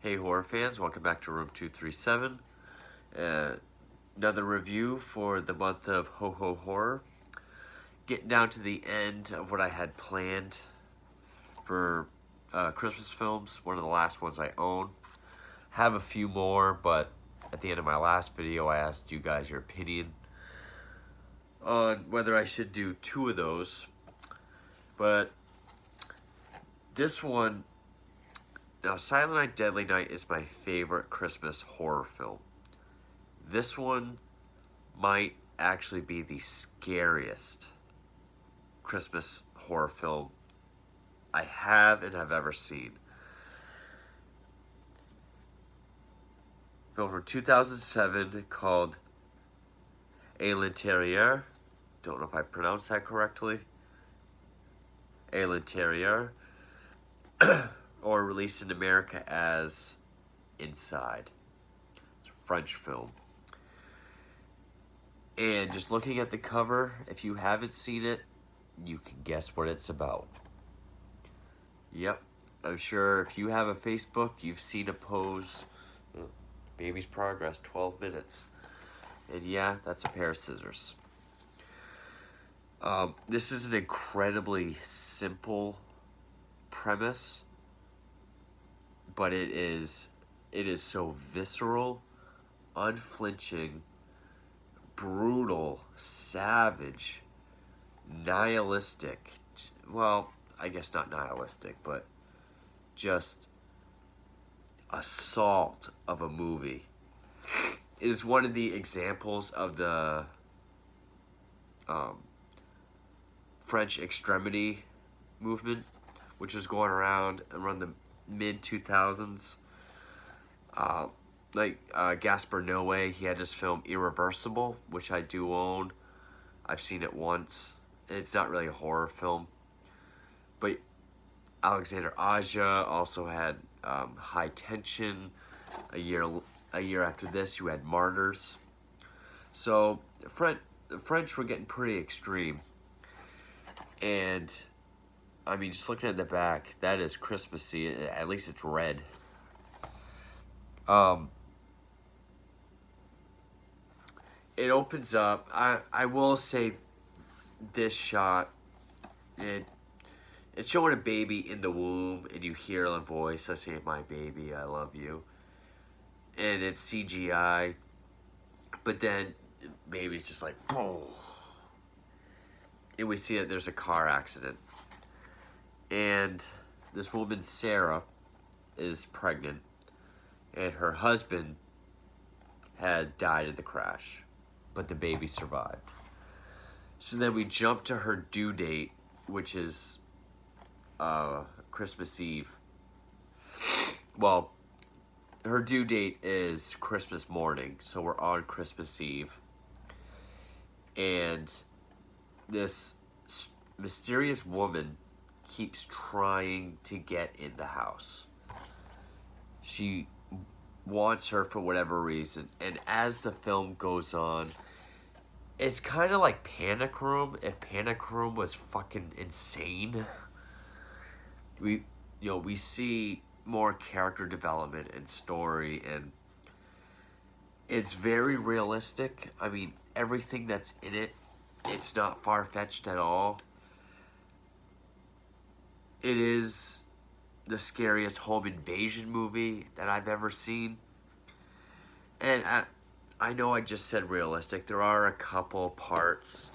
Hey horror fans, welcome back to room 237. Another review for the month of Ho Ho Horror. Getting down to the end of what I had planned for Christmas films, one of the last ones I own. Have a few more, but at the end of my last video I asked you guys your opinion on whether I should do two of those. But this one, now Silent Night, Deadly Night is my favorite Christmas horror film. This one might actually be the scariest Christmas horror film I have and have ever seen. Film from 2007 called A l'Intérieur. Don't know if I pronounced that correctly. A l'Intérieur. Or released in America as Inside. It's a French film. And just looking at the cover, if you haven't seen it, you can guess what it's about. Yep, I'm sure if you have a Facebook, you've seen a pose, Baby's Progress, 12 minutes. And yeah, that's a pair of scissors. This is an incredibly simple premise, but it is so visceral, unflinching, brutal, savage, nihilistic. Well, I guess not nihilistic, but just assault of a movie. It is one of the examples of the French Extremity Movement, which was going around the mid-2000s. Gaspar Noé, he had this film Irreversible, which I do own. I've seen it once. It's not really a horror film. But Alexandre also had High Tension. A year after this, you had Martyrs. So the French were getting pretty extreme. And I mean, just looking at the back, that is Christmassy. At least it's red. It opens up. I will say this shot, it's showing a baby in the womb, and you hear a voice, "I say, my baby, I love you." And it's CGI. But then, baby's just like, boom. And we see that there's a car accident. And this woman, Sarah, is pregnant. And her husband had died in the crash. But the baby survived. So then we jump to her due date, which is Christmas Eve. Well, her due date is Christmas morning, so we're on Christmas Eve. And this mysterious woman keeps trying to get in the house. She wants her for whatever reason. And as the film goes on, it's kind of like Panic Room, if Panic Room was fucking insane. We see more character development and story, and it's very realistic. I mean, everything that's in it, it's not far-fetched at all. It is the scariest home invasion movie that I've ever seen. And I know I just said realistic. There are a couple parts,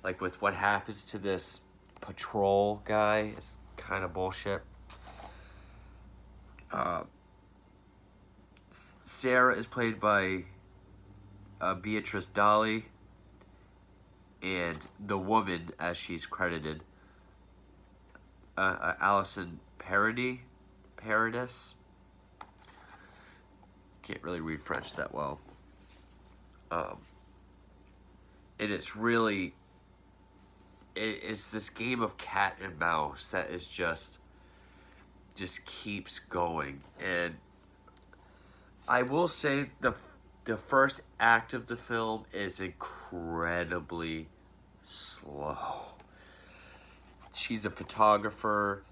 like with what happens to this patrol guy. It's kind of bullshit. Sarah is played by Béatrice Dalle, and the woman, as she's credited, Alysson Paradis. Can't really read French that well. And it's really, it's this game of cat and mouse that is just keeps going. And I will say the first act of the film is incredibly slow. She's a photographer.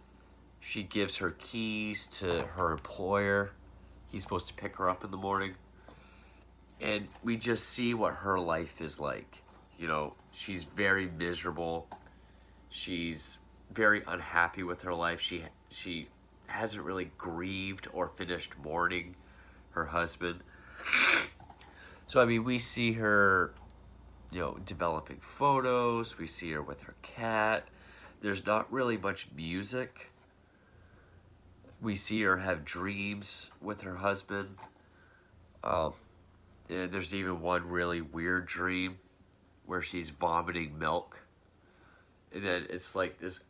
She gives her keys to her employer, he's supposed to pick her up in the morning. And we just see what her life is like. You know, she's very miserable. She's very unhappy with her life. She hasn't really grieved or finished mourning her husband. So, I mean, we see her, you know, developing photos. We see her with her cat. There's not really much music. We see her have dreams with her husband. And there's even one really weird dream where she's vomiting milk. And then it's like this,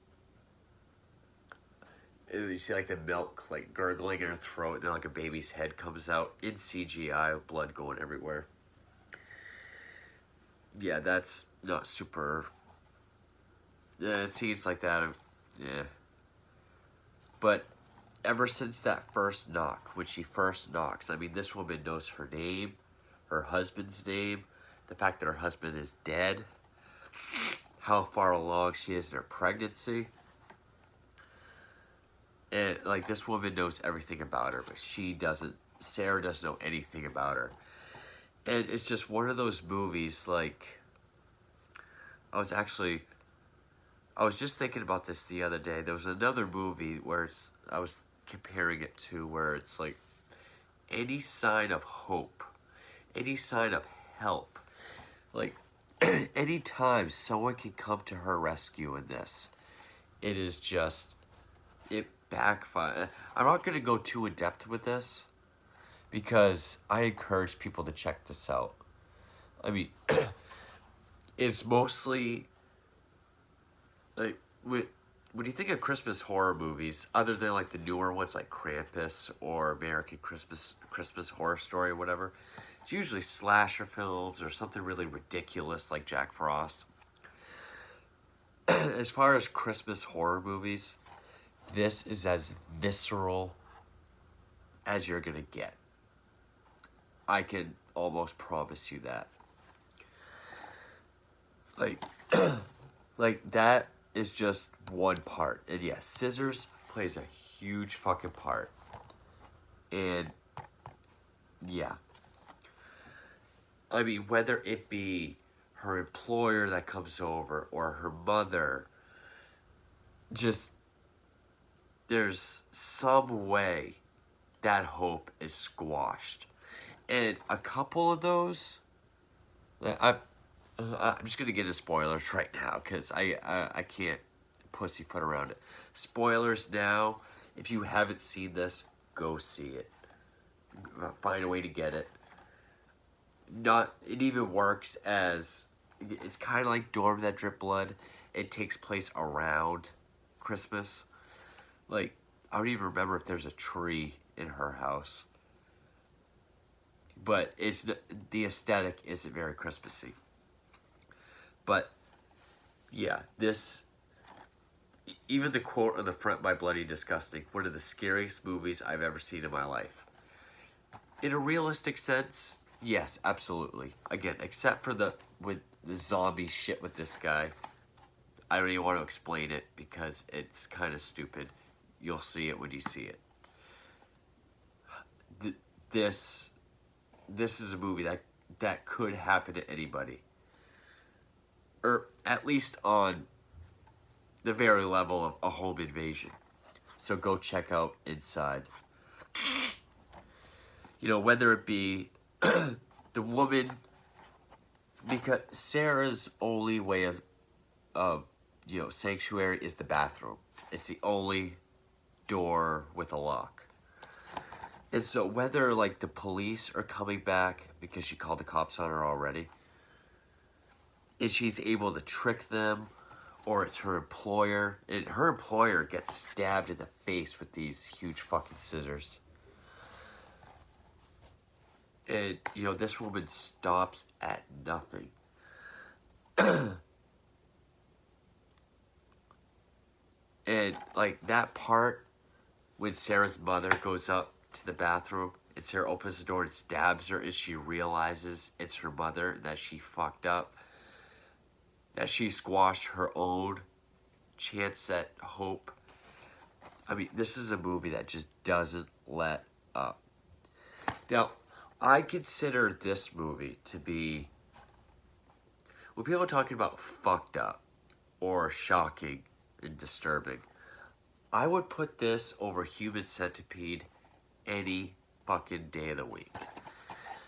and you see like the milk like gurgling in her throat, and then like a baby's head comes out in CGI with blood going everywhere. Yeah, that's not super. Yeah, scenes like that, yeah. But ever since that first knock, when she first knocks, I mean, this woman knows her name, her husband's name, the fact that her husband is dead, how far along she is in her pregnancy. And, like, this woman knows everything about her, but she doesn't, Sarah doesn't know anything about her. And it's just one of those movies, like, I was just thinking about this the other day. There was another movie where I was comparing it to where it's like any sign of hope, any sign of help, like anytime someone can come to her rescue in this, it is just, it backfire. I'm not going to go too in depth with this because I encourage people to check this out. I mean, it's mostly like when you think of Christmas horror movies, other than like the newer ones like Krampus or American Christmas Horror Story or whatever, it's usually slasher films or something really ridiculous like Jack Frost. As far as Christmas horror movies, this is as visceral as you're gonna get. I can almost promise you that. Like, like that is just one part. And yes, scissors plays a huge fucking part. And yeah. I mean, whether it be her employer that comes over or her mother, just there's some way that hope is squashed. And a couple of those, I'm just gonna get into spoilers right now because I can't pussyfoot around it. Spoilers now. If you haven't seen this, go see it. Find a way to get it. It even works as it's kind of like Dorm That Drip Blood. It takes place around Christmas. Like, I don't even remember if there's a tree in her house. But the aesthetic isn't very Christmassy. But, yeah, even the quote on the front by Bloody Disgusting, one of the scariest movies I've ever seen in my life. In a realistic sense, yes, absolutely. Again, except for with the zombie shit with this guy. I don't even want to explain it because it's kind of stupid. You'll see it when you see it. This is a movie that could happen to anybody. Or at least on the very level of a home invasion. So go check out Inside. You know, whether it be the woman, because Sarah's only way of sanctuary is the bathroom. It's the only door with a lock. And so whether like the police are coming back because she called the cops on her already, and she's able to trick them, or it's her employer, and her employer gets stabbed in the face with these huge fucking scissors. And, this woman stops at nothing. And, like, that part, when Sarah's mother goes up to the bathroom, and Sarah opens the door and stabs her, and she realizes it's her mother, and that she fucked up. That she squashed her own chance at hope. I mean, this is a movie that just doesn't let up. Now, I consider this movie to be, when people are talking about fucked up or shocking and disturbing, I would put this over Human Centipede any fucking day of the week.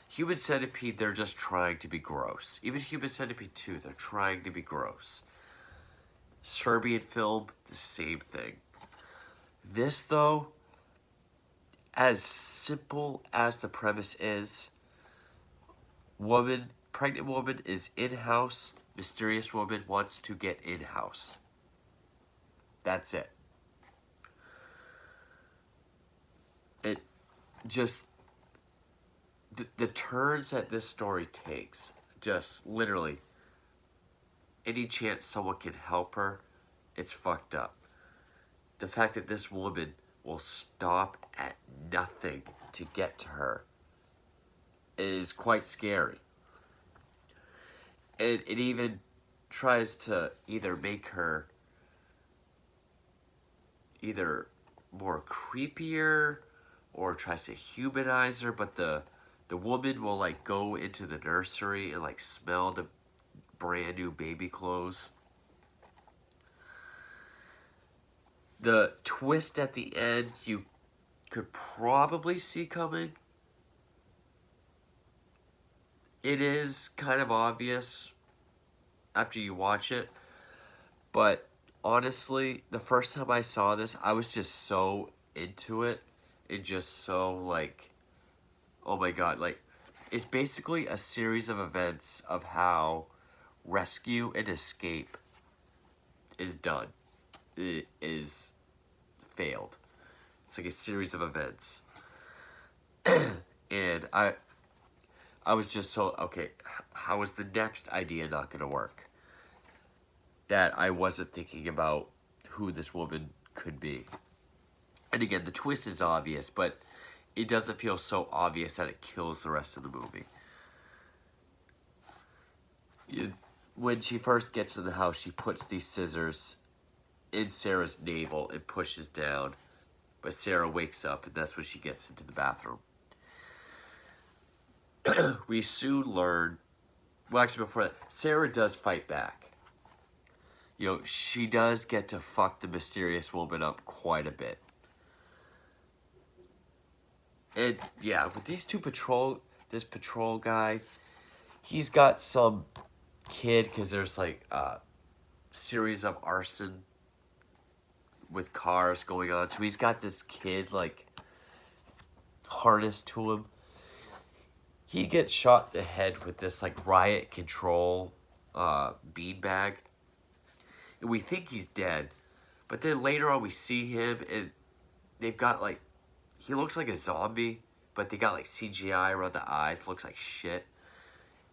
Human Centipede, they're just trying to be gross. Even Human Centipede 2, they're trying to be gross. Serbian film, the same thing. This, though, as simple as the premise is, pregnant woman is in-house, mysterious woman wants to get in-house. That's it. It just, the turns that this story takes, just literally, any chance someone can help her, it's fucked up. The fact that this woman will stop at nothing to get to her is quite scary. And it even tries to either make her either more creepier or tries to humanize her, but the woman will like go into the nursery and like smell the brand new baby clothes. The twist at the end you could probably see coming. It is kind of obvious after you watch it, but honestly, the first time I saw this, I was just so into it. It just so like, oh my god, like, it's basically a series of events of how rescue and escape is done. It is failed. It's like a series of events. And I was just so, okay, how is the next idea not going to work? That I wasn't thinking about who this woman could be. And again, the twist is obvious, but it doesn't feel so obvious that it kills the rest of the movie. When she first gets in the house, she puts these scissors in Sarah's navel and pushes down. But Sarah wakes up, and that's when she gets into the bathroom. We soon learn, well, actually before that, Sarah does fight back. You know, she does get to fuck the mysterious woman up quite a bit. And yeah, with these two this patrol guy, he's got some kid, because there's like a series of arson with cars going on. So he's got this kid like harnessed to him. He gets shot in the head with this like riot control beanbag. And we think he's dead. But then later on we see him and they've got like, he looks like a zombie, but they got like CGI around the eyes, looks like shit.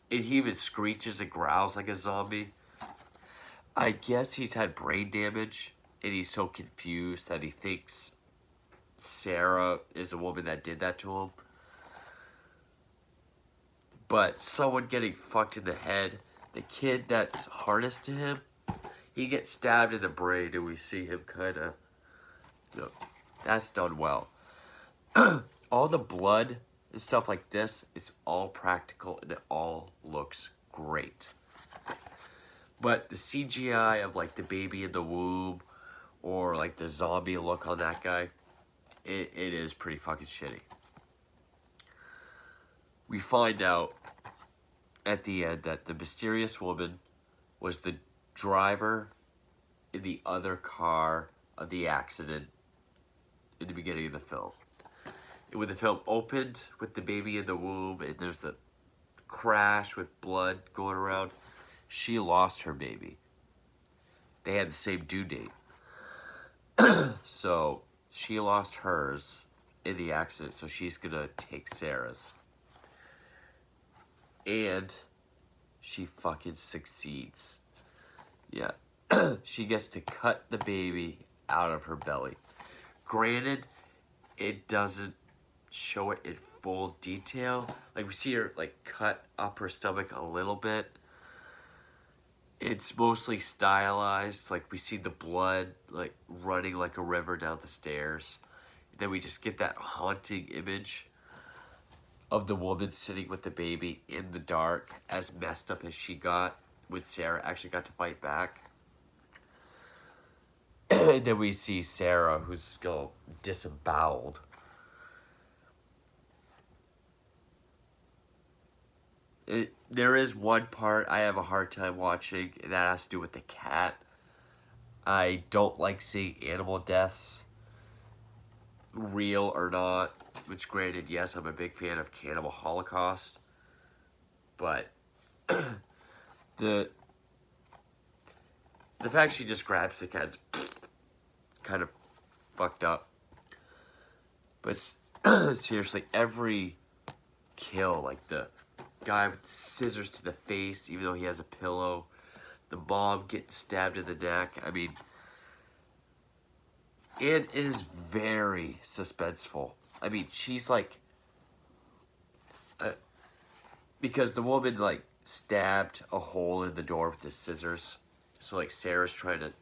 And he even screeches and growls like a zombie. I guess he's had brain damage and he's so confused that he thinks Sarah is the woman that did that to him. But someone getting fucked in the head, the kid that's harnessed to him, he gets stabbed in the brain and we see him kind of, you know, that's done well. All the blood and stuff like this, it's all practical and it all looks great. But the CGI of like the baby in the womb or like the zombie look on that guy, it is pretty fucking shitty. We find out at the end that the mysterious woman was the driver in the other car of the accident in the beginning of the film. And when the film opened with the baby in the womb and there's the crash with blood going around, she lost her baby. They had the same due date. So she lost hers in the accident, so she's gonna take Sarah's. And she fucking succeeds. Yeah. She gets to cut the baby out of her belly. Granted, it doesn't show it in full detail. Like, we see her, like, cut up her stomach a little bit. It's mostly stylized. Like, we see the blood, like, running like a river down the stairs. And then we just get that haunting image of the woman sitting with the baby in the dark, as messed up as she got when Sarah actually got to fight back. And then we see Sarah, who's still disemboweled. There is one part I have a hard time watching, and that has to do with the cat. I don't like seeing animal deaths, real or not. Which, granted, yes, I'm a big fan of Cannibal Holocaust, but the fact she just grabs the cat's kind of fucked up. But seriously, every kill, like the guy with the scissors to the face, even though he has a pillow, the mom getting stabbed in the neck, I mean, it is very suspenseful. I mean, she's like, because the woman like stabbed a hole in the door with the scissors. So like Sarah's trying to,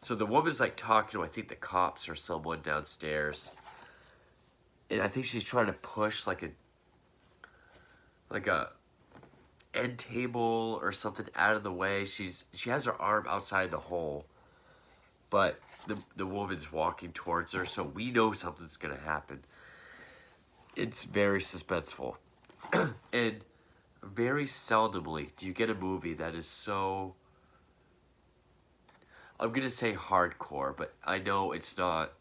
so the woman's like talking to, I think, the cops or someone downstairs. And I think she's trying to push like a end table or something out of the way. She has her arm outside the hole, but the woman's walking towards her, so we know something's gonna happen. It's very suspenseful. And very seldomly do you get a movie that is so, I'm gonna say hardcore, but I know it's not.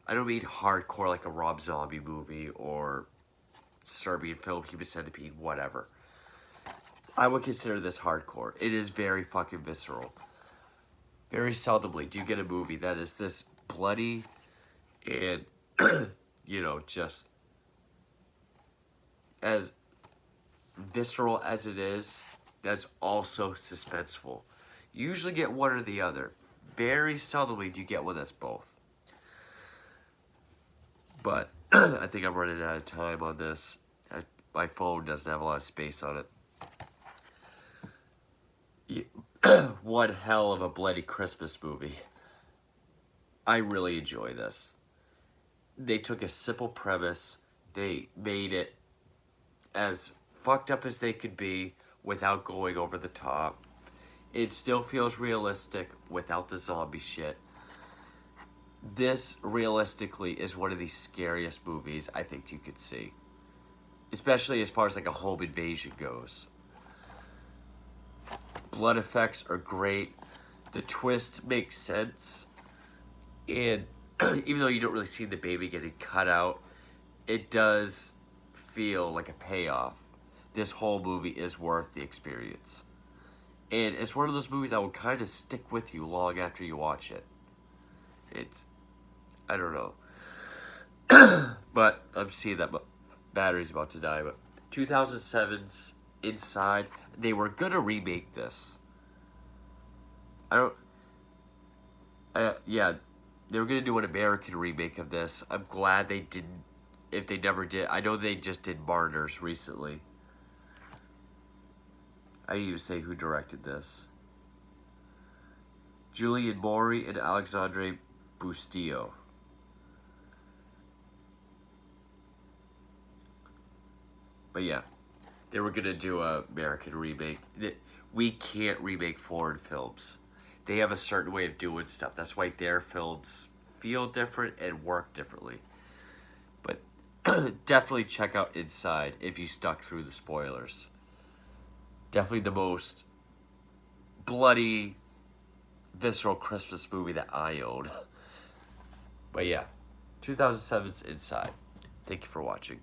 I don't mean hardcore like a Rob Zombie movie or Serbian film, Human Centipede, whatever. I would consider this hardcore. It is very fucking visceral. Very seldomly do you get a movie that is this bloody and, you know, just as visceral as it is, that's also suspenseful. You usually get one or the other. Very seldomly do you get one that's both. But I think I'm running out of time on this. My phone doesn't have a lot of space on it. One hell of a bloody Christmas movie. I really enjoy this. They took a simple premise. They made it as fucked up as they could be without going over the top. It still feels realistic without the zombie shit. This, realistically, is one of the scariest movies I think you could see. Especially as far as like a home invasion goes. Blood effects are great. The twist makes sense. And even though you don't really see the baby getting cut out, it does feel like a payoff. This whole movie is worth the experience. And it's one of those movies that will kind of stick with you long after you watch it. It's, I don't know. But I'm seeing that battery's about to die. But 2007's Inside, they were gonna remake this. Yeah, they were gonna do an American remake of this. I'm glad they didn't. If they never did, I know they just did Martyrs recently. I didn't even say who directed this. Julien, Maury, and Alexandre Bustillo. But yeah, they were gonna do a American remake. We can't remake foreign films. They have a certain way of doing stuff. That's why their films feel different and work differently. But definitely check out Inside if you stuck through the spoilers. Definitely the most bloody, visceral Christmas movie that I own. But yeah, 2007's Inside. Thank you for watching.